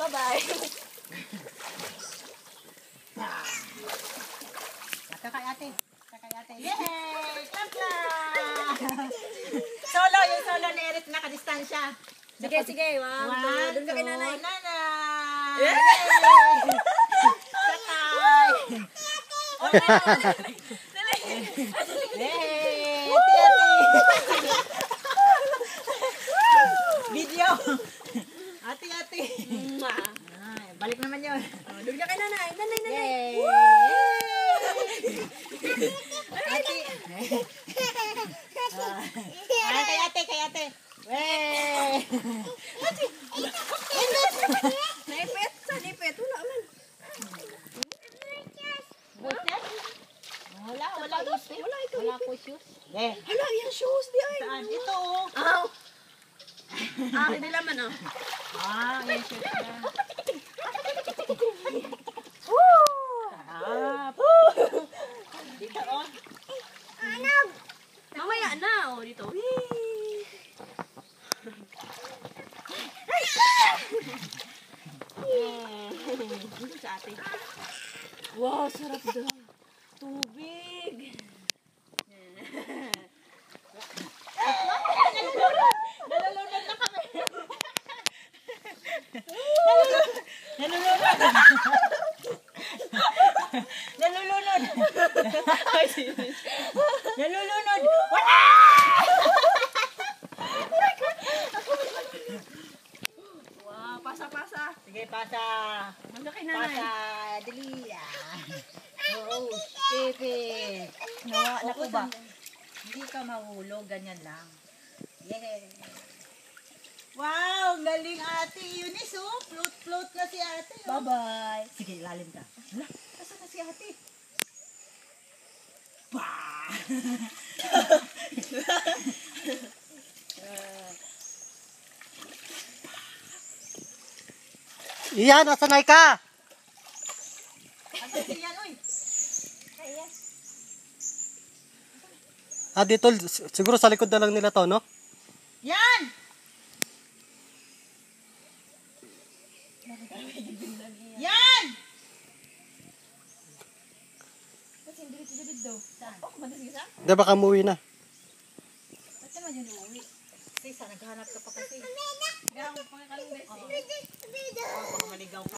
Bye-bye. Kakay ate. Yay! Clap clap! Solo, yung solo ni Eric nakadistansya. Sige, sige. One, two. Doon ka kay nanay. Nanay! Yeah! Kakay! Yay! Ati-ati! Video! Ati-ati! Balik naman yun. Doon ka kay nanay. Nanay. Yay! Ate! Kay ate! Yay! Naipit. Sa nipit. Wala man. Wala ito. Wala ko shoes. Eh, Hala, yung shoes di ay. saan? Ito oh. Aw. Hindi naman oh. Yung shoes na. Dito oh. Mamaya na oh dito. Dito sa atin. Wow, sarap daw. Tubig. Nalulunod na kami. Nalulunod. Nalulunod. Wala! Wow, pasa-pasa. Sige, pasa. Manda kay nanay. Pasa. Dali. Oo, stupid. Naku ba? Hindi ka mahulog. Ganyan lang. Yeah. Wow, galing ate. Eunice, oh. Float na si ate. Oh. Bye-bye. Sige, ilalim ka. Hala, nasa na si ate? Bah! Iyan, nasanay ka? Ate, yan, oy. Dito, siguro sa likod na lang nila to, no? Yan! Yan! Kasi hindi dito daw. Saan? Oh, kumandas ka sa? Di baka umuwi na. Ba't naman yun uuwi? Sisa, naghahanap ka pa kasi. Kaya ako pangakalong beses. Baka maligaw ka.